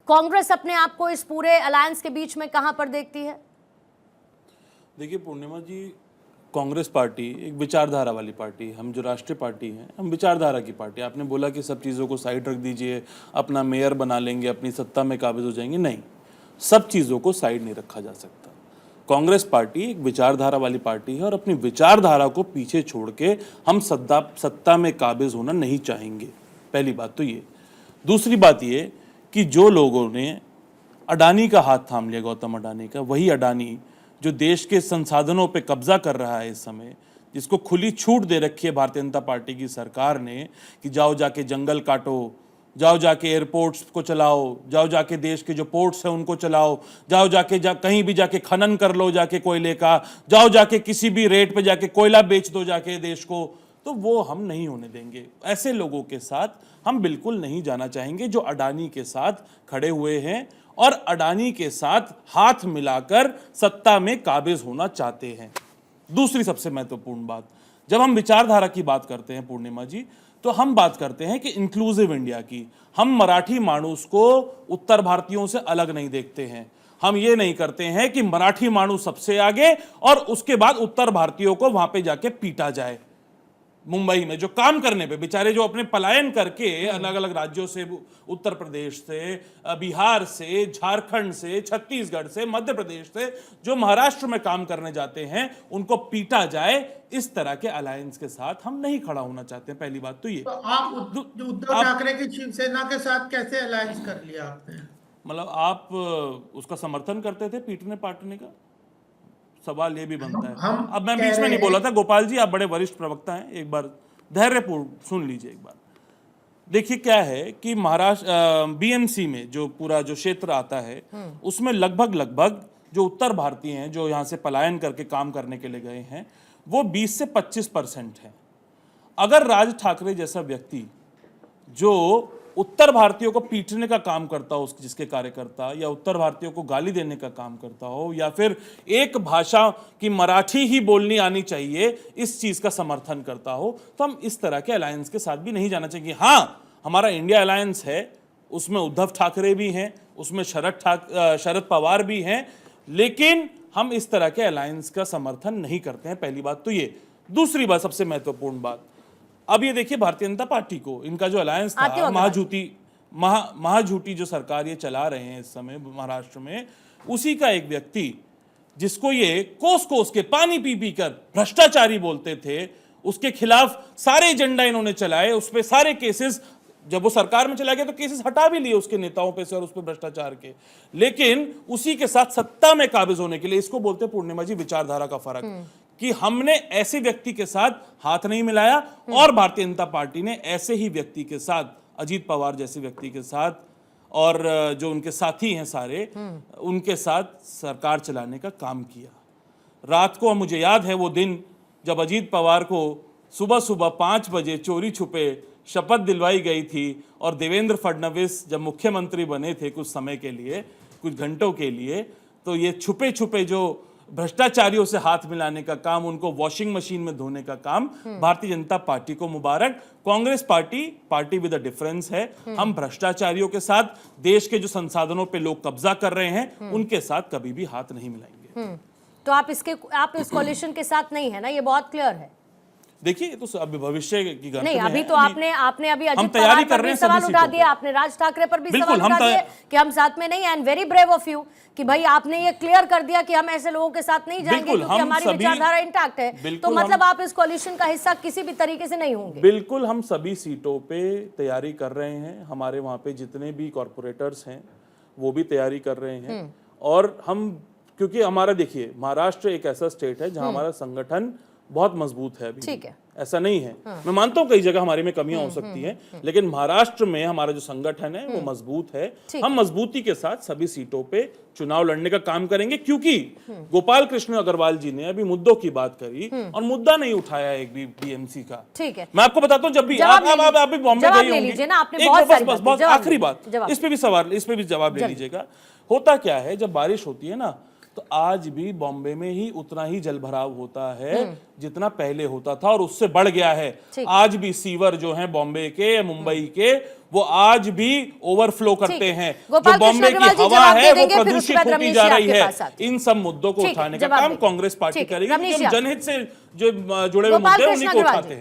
कांग्रेस अपने आप को इस पूरे अलायंस के बीच में कहां पर देखती है? देखिए पूर्णिमा जी, कांग्रेस पार्टी एक विचारधारा वाली पार्टी है। हम जो राष्ट्रीय पार्टी हैं, हम विचारधारा की पार्टी। आपने बोला कि सब चीज़ों को साइड रख दीजिए, अपना मेयर बना लेंगे, अपनी सत्ता में काबिज हो जाएंगे। नहीं, सब चीज़ों को साइड नहीं रखा जा सकता। कांग्रेस पार्टी एक विचारधारा वाली पार्टी है और अपनी विचारधारा को पीछे छोड़ के हम सत्ता में काबिज होना नहीं चाहेंगे। पहली बात तो ये। दूसरी बात ये कि जो लोगों ने अडानी का हाथ थाम लिया, गौतम अडानी का, वही अडानी जो देश के संसाधनों पे कब्जा कर रहा है इस समय, जिसको खुली छूट दे रखी है भारतीय जनता पार्टी की सरकार ने कि जाओ जाके जंगल काटो, जाओ जाके एयरपोर्ट्स को चलाओ, जाओ जाके देश के जो पोर्ट्स हैं उनको चलाओ, जाओ जाके कहीं भी जाके खनन कर लो जाके कोयले का, जाओ जाके किसी भी रेट पे जाके कोयला बेच दो जाके देश को, तो वो हम नहीं होने देंगे। ऐसे लोगों के साथ हम बिल्कुल नहीं जाना चाहेंगे जो अडानी के साथ खड़े हुए हैं और अडानी के साथ हाथ मिलाकर सत्ता में काबिज होना चाहते हैं। दूसरी सबसे महत्वपूर्ण बात, जब हम विचारधारा की बात करते हैं पूर्णिमा जी, तो हम बात करते हैं कि इंक्लूसिव इंडिया की। हम मराठी माणूस को उत्तर भारतीयों से अलग नहीं देखते हैं। हम ये नहीं करते हैं कि मराठी माणूस सबसे आगे और उसके बाद उत्तर भारतीयों को वहां पे जाके पीटा जाए। मुंबई में जो काम करने पे बेचारे, जो अपने पलायन करके अलग अलग राज्यों से, उत्तर प्रदेश से, बिहार से, झारखंड से, छत्तीसगढ़ से, मध्य प्रदेश से, जो महाराष्ट्र में काम करने जाते हैं, उनको पीटा जाए, इस तरह के अलायंस के साथ हम नहीं खड़ा होना चाहते हैं। पहली बात तो ये। तो आप उद्धव ठाकरे की शिवसेना के साथ कैसे अलायंस कर लिया आपने? मतलब आप उसका समर्थन करते थे पीटने पाटने का? सवाल ये भी बनता है। अब मैं बीच में नहीं बोला था, गोपाल जी आप बड़े वरिष्ठ प्रवक्ता हैं, एक बार धैर्यपूर्ण सुन लीजिए एक बार। देखिए क्या है कि महाराष्ट्र बीएमसी में जो पूरा जो क्षेत्र आता है, उसमें लगभग जो उत्तर भारतीय हैं जो यहाँ से पलायन करके काम करने के लिए गए हैं, वो 20 से 25% है। अगर राज ठाकरे जैसा व्यक्ति जो उत्तर भारतीयों को पीटने का काम करता हो, जिसके कार्यकर्ता, या उत्तर भारतीयों को गाली देने का काम करता हो, या फिर एक भाषा की मराठी ही बोलनी आनी चाहिए, इस चीज का समर्थन करता हो, तो हम इस तरह के अलायंस के साथ भी नहीं जाना चाहिए। हाँ, हमारा इंडिया अलायंस है, उसमें उद्धव ठाकरे भी हैं, उसमें शरद पवार भी हैं, लेकिन हम इस तरह के अलायंस का समर्थन नहीं करते हैं। पहली बात तो ये। दूसरी बात, सबसे महत्वपूर्ण बात, अब ये देखिए भारतीय जनता पार्टी को, इनका जो अलायंस था, महाझूठी जो सरकार ये चला रहे हैं इस समय महाराष्ट्र में, उसी का एक व्यक्ति जिसको ये कोस के पानी पी पी कर भ्रष्टाचारी बोलते थे, उसके खिलाफ सारे एजेंडा इन्होंने चलाए, उस पे सारे केसेस, जब वो सरकार में चला गया तो केसेस हटा भी लिए उसके नेताओं पे से और उस पे भ्रष्टाचार के, लेकिन उसी के साथ सत्ता में काबिज होने के लिए, इसको बोलते पूर्णिमा जी विचारधारा का फर्क, कि हमने ऐसे व्यक्ति के साथ हाथ नहीं मिलाया और भारतीय जनता पार्टी ने ऐसे ही व्यक्ति के साथ, अजीत पवार जैसे व्यक्ति के साथ और जो उनके साथी हैं सारे, उनके साथ सरकार चलाने का काम किया। रात को मुझे याद है वो दिन जब अजीत पवार को सुबह सुबह 5 बजे चोरी छुपे शपथ दिलवाई गई थी और देवेंद्र फडणवीस जब मुख्यमंत्री बने थे कुछ समय के लिए, कुछ घंटों के लिए, तो ये छुपे छुपे जो भ्रष्टाचारियों से हाथ मिलाने का काम, उनको वॉशिंग मशीन में धोने का काम, भारतीय जनता पार्टी को मुबारक। Congress Party with a difference है, हम भ्रष्टाचारियों के साथ, देश के जो संसाधनों पे लोग कब्जा कर रहे हैं, उनके साथ कभी भी हाथ नहीं मिलाएंगे। तो आप इस कोलिशन के साथ नहीं है ना, ये बहुत क्लियर है। देखिए तो अभी भविष्य की गणना नहीं, अभी तो आपने अभी अजित तैयारी पवार पर भी सवाल उठा दिया, आपने राज ठाकरे पर भी सवाल उठा दिए कि हम साथ में नहीं। And very brave of you कि भाई आपने ये क्लियर कर दिया कि हम ऐसे लोगों के साथ नहीं जाएंगे क्योंकि हमारी विचारधारा इंटैक्ट है। तो मतलब आप इस कोलिशन का हिस्सा किसी भी तरीके से नहीं होंगे? बिल्कुल, हम सभी सीटों पे तैयारी कर रहे हैं। हमारे वहां पे जितने भी कॉर्पोरेटर्स हैं वो भी तैयारी कर रहे हैं। और हम, क्योंकि हमारा देखिए महाराष्ट्र एक ऐसा स्टेट है जहां हमारा संगठन बहुत मजबूत है अभी। ठीक है, ऐसा नहीं है। मैं मानता हूँ कई जगह हमारे में कमियां हो सकती हैं, लेकिन महाराष्ट्र में हमारा जो संगठन है वो मजबूत है। हम मजबूती के साथ सभी सीटों पे चुनाव लड़ने का काम करेंगे, क्योंकि गोपाल कृष्ण अग्रवाल जी ने अभी मुद्दों की बात करी और मुद्दा नहीं उठाया एक भी बीएमसी का। ठीक है, मैं आपको बताता हूँ, जब भी आप भी बॉम्बे गई होंगी, बस आखिरी बात, इस पे भी जवाब ले लीजिएगा। होता क्या है, जब बारिश होती है ना, तो आज भी बॉम्बे में ही उतना ही जलभराव होता है जितना पहले होता था, और उससे बढ़ गया है। आज भी सीवर जो हैं बॉम्बे के या मुंबई के, वो आज भी ओवरफ्लो करते हैं। जो बॉम्बे की हवा है वो प्रदूषित होती जा रही है। इन सब मुद्दों को उठाने का काम कांग्रेस पार्टी करेगी, क्योंकि हम जनहित से जो जुड़े हुए मुद्दे उन्हीं को उठाते हैं।